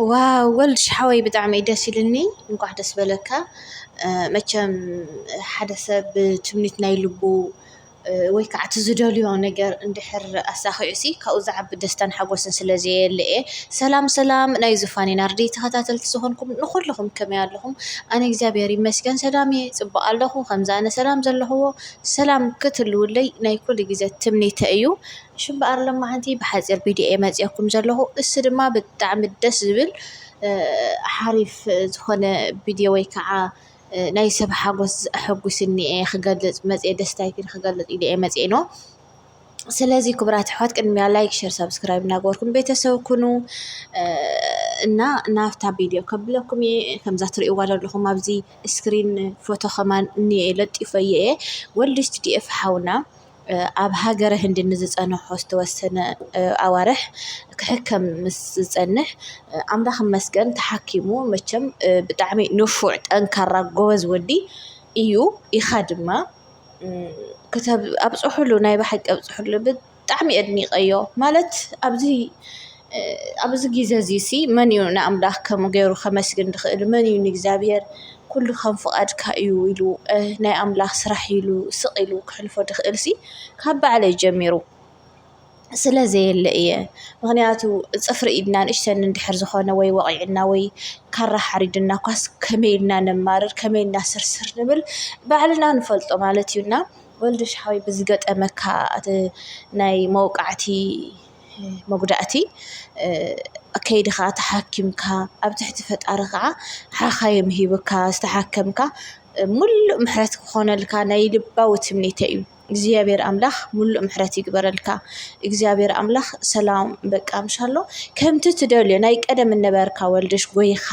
ዋው ወልድሽ ሓወይ ብጣዕሚ እዩ ደስ ኢሉኒ እንኳዕ ደስ በለካ መቸም ሓደ ሰብ ትምኒት ናይ ልቡ ወይ ከዓ እቲ ዝደልዮ ነገር እንድሕር ኣሳኺዑሲ ካብኡ ዝዓቢ ደስታን ሓጎስን ስለ ዘየለ እየ ሰላም ሰላም ናይ ዙፋን ናርዲ ተኸታተልቲ ዝኾንኩም ንኩልኩም ከመይ ኣለኹም ኣነ እግዚኣብሔር ይመስገን ሰላም እየ ፅቡቅ ኣለኹ ከምዚ ኣነ ሰላም ዘለኽዎ ሰላም ክትህልውለይ ናይ ኩሉ ግዜ ትምኒተ እዩ ሽምበኣር ሎማዓንቲ ብሓፂር ቪድዮ መፂአኩም ዘለኹ እስ ድማ ብጣዕሚ ደስ ዝብል ሓሪፍ ዝኾነ ቪድዮ ወይ ከዓ ናይ ሰብ ሓጎስ ዘሐጉስኒ እየ ክገልፅ መፅአ ደስታይ ክገልፅ ኢለ እየ መፅኤ ስለዚ ክቡራት ኣሕዋት ቅድሚያ ላይክ ሸር ሰብስክራይብ እናገበርኩም ቤተሰብ ኩኑ እና ናብታ ቪድዮ ከብለኩም እየ ከምዛ ትሪእዋ ዘለኹም ኣብዚ ስክሪን ፎቶ ከማን እኒአ ለጢፈየ እየ ወልድሽ TDF ሓውና ኣብ ሃገረ ህንዲ ንዝፀንሖ ዝተወሰነ ኣዋርሕ ክሕከም ምስ ዝፀንሕ ኣምላኽ መስገን ተሓኪሙ መቸም ብጣዕሚ ንፉዕ ጠንካራ ጎበዝ ወዲ እዩ ኢኻ ድማ ኣብፅሑሉ ናይ ብሓቂ ኣብፅሑሉ ብጣዕሚ ኣድኒቐዮ ማለት ኣብዚ ግዜ እዚ መን እዩ ንኣምላኽ ከም ገይሩ ከመስግን ዝኽእል መን እዩ ንእግዚኣብሔር ኩሉ ከም ፍቓድካ እዩ ኢሉ ናይ ኣምላኽ ስራሕ ኢሉ ስቕ ኢሉ ክሕልፎ ዝኽእል ካብ ባዕለይ ጀሚሩ ስለዘየለ እየ ምክንያቱ ፅፍሪ ኢድና ንእሽተን እንድሕር ዝኾነ ወይ ወቂዕና ወይ ካራ ሓሪድና ኳስ ከመይ ኢልና ነማርር ከመይ ኢልና ስርስር ንብል ባዕልና ንፈልጦ ማለት እዩና ወልድሽ ሓወይ ብዝገጠመካ ናይ መውቃዕቲ መጉዳእቲ ከይድኻ ተሓኪምካ ኣብ ትሕቲ ፈጣሪ ከዓ ሓኻይም ሂብካ ዝተሓከምካ ሙሉእ ምሕረት ክኾነልካ ናይ ልባዊ ትምኒተ እዩ እግዚኣብሔር ኣምላኽ ሙሉእ ምሕረት ይግበረልካ እግዚኣብሔር ኣምላኽ ሰላም በቃ ምሻሎ ከምቲ ትደልዮ ናይ ቀደም ነበርካ ወልድሽ ጎይኻ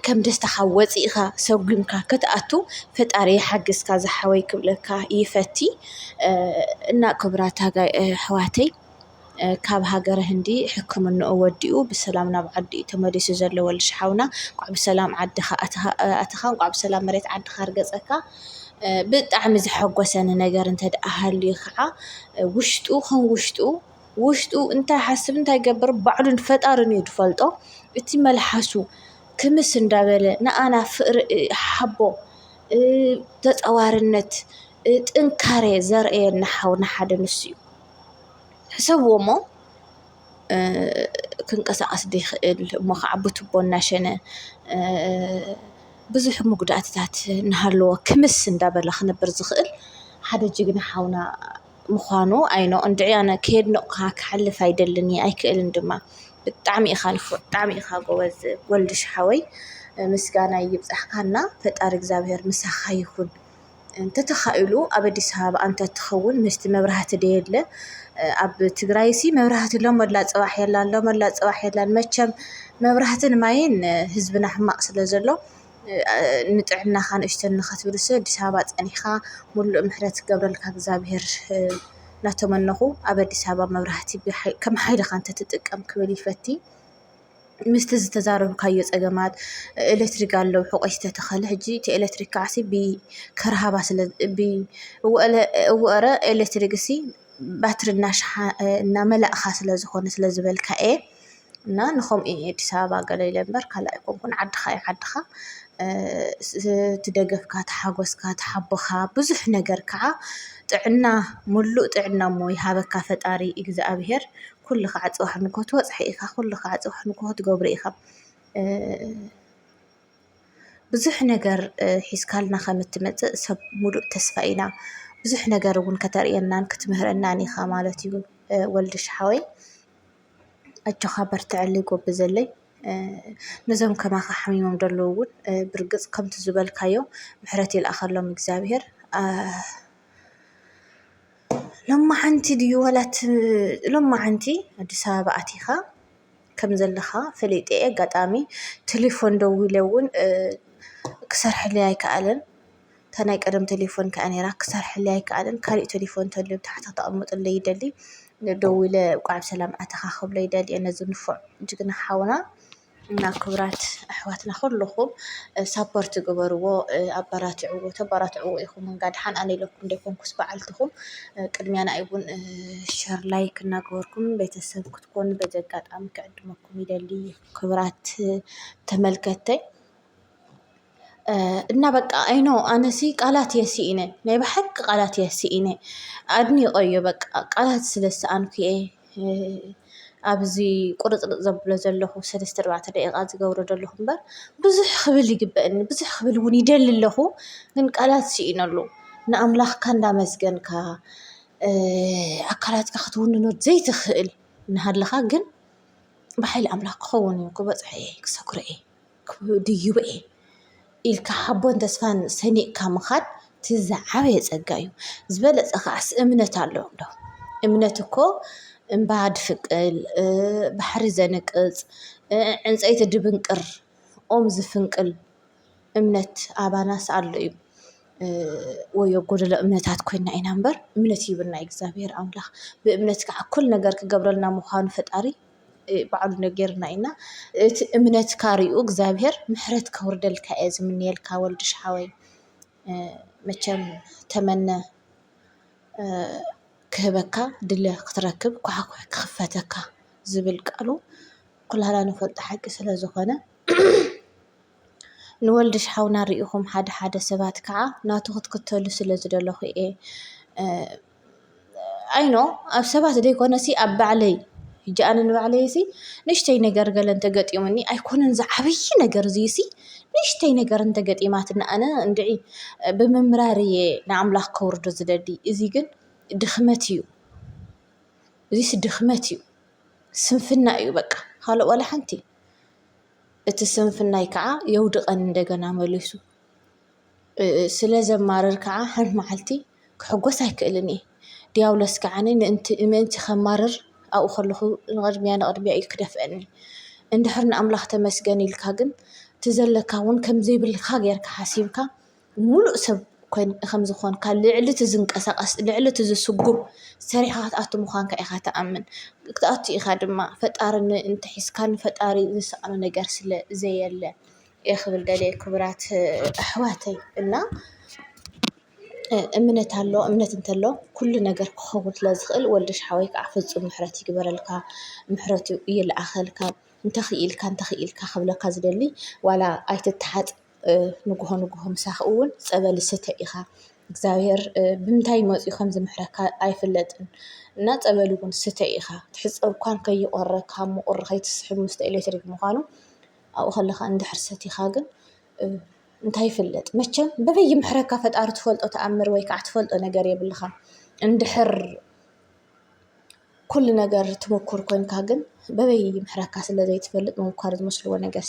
ከም ደስታኻ ወፂእኻ ሰጉምካ ክትኣቱ ፈጣሪ ይሓግዝካ ዝሓወይ ክብለካ ይፈቲ እና ክቡራት ኣሕዋተይ ካብ ሃገረ ህንዲ ሕክምንኡ ወዲኡ ብሰላም ናብ ዓዲኡ ተመሊሱ ዘሎ ወልድሽ ሓውና እንኳዕ ብሰላም ዓድኻ ኣትኻ እንኳዕ ብሰላም መሬት ዓድኻ ርገፀካ ብጣዕሚ ዝሐጎሰኒ ነገር እንተደኣ ሃልዩ ከዓ ውሽጡ እንታይ ሓስብ እንታይ ገብር ባዕሉን ፈጣርን እዩ ዝፈልጦ እቲ መልሓሱ ክምስ እንዳበለ ንኣና ፍቅሪ ሓቦ ተፃዋርነት ጥንካሬ ዘርእየና ሓውና ሓደ ንሱ እዩ ሕሰብዎ እሞ ክንቀሳቀስ ዘይክእል እሞ ከዓ ብቱቦ እናሸነ ብዙሕ መጉዳእትታት እናሃለዎ ክምስ እንዳበለ ክነብር ዝኽእል ሓደ ጅግና ሓውና ምዃኑ ኣይኖ እንድዒ ኣነ ከየድንቕካ ክሓልፍ ኣይደልን ኣይክእልን ድማ ብጣዕሚ ኢኻ ንፉዕ ብጣዕሚ ኢኻ ጎበዝ ወልድሽ ሓወይ ምስጋና ይብፃሕካና ፈጣሪ እግዚኣብሔር ምሳኻ ይኹን እንተተኻኢሉ ኣብ ኣዲስ ኣበባ እንተትኸውን ምስቲ መብራህቲ ደየለ ኣብ ትግራይ መብራህቲ ሎመላ ፅባሕ የላን መቸም መብራህትን ማይን ህዝብና ሕማቕ ስለ ዘሎ ንጥዕናኻ ንእሽተን ንኸትብልስ ኣዲስ ኣበባ ፀኒሕኻ ሙሉእ ምሕረት ክገብረልካ እግዚኣብሔር እናተመነኹ ኣብ ኣዲስ ኣበባ መብራህቲ ከም ሓይልኻ እንተትጥቀም ክብል ይፈቲ ምስቲ ዝተዛረብካዮ ፀገማት ኤሌክትሪክ ኣለዉ ሕቆይ ዝተተኸለ ሕጂ እቲ ኤሌክትሪክ ከዓሲ ብከረሃባ እወረ ኤሌክትሪክ ባትሪ እናመላእኻ ስለዝኾነ ስለዝበልካ እየ እና ንኸምኡ ኣዲስ ኣበባ ገለ ኢለ እምበር ካልእ ኣይኮንኩን ዓድኻ ትደገፍካ ተሓጎስካ ተሓቦኻ ብዙሕ ነገር ከዓ ጥዕና ሙሉእ ጥዕና እሞ ይሃበካ ፈጣሪ እግዚኣብሔር ኩሉ ከዓ ፅባሕ ንግሆ ትበፅሒ ኢኻ ኩሉ ከዓ ፅባሕ ንግሆ ትገብሮ ኢኻ ብዙሕ ነገር ሒዝካልና ከም እትመፅእ ሰብ ሙሉእ ተስፋ ኢና ብዙሕ ነገር እውን ከተርእየናን ክትምህረናን ኢኻ ማለት እዩ ወልድሽ ሓወይ ኣጆኻ በርትዐለይ ጎብዘለይ ነዞም ከማኻ ሓሚሞም ዘለዉ እውን ብርግፅ ከምቲ ዝበልካዮ ምሕረት ይልኣኸሎም እግዚኣብሔር ሎማዓንቲ ድዩ ወላት ሎማዓንቲ ኣዲስ ኣበባ ኣቲኻ ከም ዘለኻ ፈሊጠ እየ ኣጋጣሚ ቴሌፎን ደው ኢለ እውን ክሰርሐለይ ኣይከኣለን እታ ናይ ቀደም ቴሌፎን ከዓ ነይራ ክሰርሐለይ ኣይከኣለን ካሊእ ቴሌፎን እንተልዩ ብታሕቲ ተቐምጥለይ ይደሊ ደው ኢለ እንኳዕ ብሰላም ኣተኻ ክብሎ ይደሊ ነዚ ንፉዕ ጅግና ሓውና እና ክብራት ኣሕዋትና ኩልኩም ሳፖርት ግበርዎ ኣበራትዕዎ ተበራትዕዎ ኢኹም ጋድሓን ኣነ ኢለኩም ደይኮንኩስ በዓልትኹም ቅድሚያ ንኣይ እውን ሸር ላይክ እናገበርኩም ቤተሰብ ክትኮኑ በዚ ኣጋጣሚ ክዕድመኩም ይደሊ ክብራት ተመልከተይ እና በቃ አይኖ ኣነሲ ቃላት የሲኢነ ናይ ብሓቂ ቃላት የሲኢነ ኣድኒቆዮ በቃ ቃላት ስለዝሰኣንኩ ኣብዚ ቁርፅርፅ ዘብሎ ዘለኹ 3-4 ደቂቓ ዝገብሮ ዘለኹ እምበር ብዙሕ ክብል ይግበአኒ ብዙሕ ክብል እውን ይደሊ ኣለኹ ግን ቃላት ሲኢነሉ ንኣምላኽካ እንዳመስገንካ ኣካላትካ ክትውንኖ ዘይትኽእል እናሃለኻ ግን ብሓይሊ ኣምላኽ ክኸውን እዩ ክበፅሖ እየ ክሰጉሮ እየ ክድይቦ እየ ኢልካ ሓቦን ተስፋን ሰኒቕካ ምኻድ ትዛዓበየ ፀጋ እዩ ዝበለፀ ከዓስ እምነት ኣለዎ ዶ እምነት እኮ እምባ ድፍቅል ባሕሪ ዘንቅፅ ዕንፀይቲ ድብንቅር ኦም ዝፍንቅል እምነት ኣባናስ ኣሎ እዩ ወይ ጎደሎ እምነታት ኮይና ኢና እምበር እምነት ይብልና እግዚኣብሔር ኣምላኽ ብእምነት ከዓ ኩል ነገር ክገብረልና ምዃኑ ፈጣሪ ባዕሉ ነገርና ኢና እቲ እምነት ካርኡ እግዚኣብሔር ምሕረት ከውርደልካ እየ ዝምንየልካ ወልዲ ሸሓወይ መቸም ተመነ ክህበካ ድለ ክትረክብ ኳሕኩሕ ክኽፈተካ ዝብል ቃሉ ኩላና ንፈልጦ ሓቂ ስለ ዝኾነ ንወልዲ ሸሓውና ሪኢኹም ሓደ ሰባት ከዓ ናቱ ክትክተሉ ስለ ዝደለኹ እየ ኣይኖ ኣብ ሰባት ዘይኮነሲ ኣብ ባዕለይ ሕጂ ኣነ ንባዕለይ ሲ ንእሽተይ ነገር ገለ እንተገጢሙኒ ኣይኮነን ዝዓብይ ነገር እዙይ ሲ ንእሽተይ ነገር እንተገጢማትና ኣነ እንድዒ ብምምራር እየ ንኣምላኽ ከውርዶ ዝደሊ እዚ ግን ድኽመት እዩ እዚስ ድኽመት እዩ ስንፍና እዩ በቃ ካልእ ወላ ሓንቲ እቲ ስንፍናይ ከዓ የውድቐን እንደገና መሊሱ ስለ ዘማርር ከዓ ሓንቲ መዓልቲ ክሕጎስ ኣይክእልን እየ ዲያብሎስ ከዓኒ ምእንቲ ከማርር ኣብኡ ከለኹ ንቅድሚያ እዩ ክደፍአኒ እንድሕር ንኣምላኽ ተመስገን ኢልካ ግን ትዘለካ እውን ከምዘይብልካ ጌርካ ሓሲብካ ሙሉእ ሰብ ከም ዝኾንካ ልዕሊ እቲ ዝንቀሳቐስ ልዕሊ እቲ ዝስጉም ሰሪሕካ ክትኣቱ ምዃንካ ኢኻ ተኣምን ክትኣቱ ኢኻ ድማ ፈጣሪ እንተሒዝካ ንፈጣሪ ዝሰኣኖ ነገር ስለ ዘየለ እየ ክብል ደልየ ክቡራት ኣሕዋተይ እና እምነት ኣሎ እምነት እንተሎ ኩሉ ነገር ክኸውን ስለዝኽእል ወልዲ ሸሓወይ ከዓ ፍፁም ምሕረት ይግበረልካ ምሕረቱ ይልኣኸልካ እንተኽኢልካ ክብለካ ዝደሊ ዋላ ኣይትተሓጥ ንጉሆ ምሳኽ እውን ፀበል ስተ ኢኻ እግዚኣብሔር ብምንታይ መፂኡ ከም ዝምሕረካ ኣይፍለጥን እና ፀበል እውን ስተ ኢኻ ትሕፀብ እኳን ከይቆረካ ምቁር ከይትስሕብ ምስተ ኤሌክትሪክ ምዃኑ ኣብኡ ከለካ እንድሕር ሰቲኻ ግን እንታይ ይፍለጥ መቸም በበይ ይምሕረካ ፈጣሪ ትፈልጦ ተኣምር ወይ ከዓ ትፈልጦ ነገር የብልኻ እንድሕር ኩሉ ነገር ትሞክር ኮይንካ ግን በበይ ይምሕረካ ስለ ዘይትፈልጥ ምምኳር ዝመስልዎ ነገር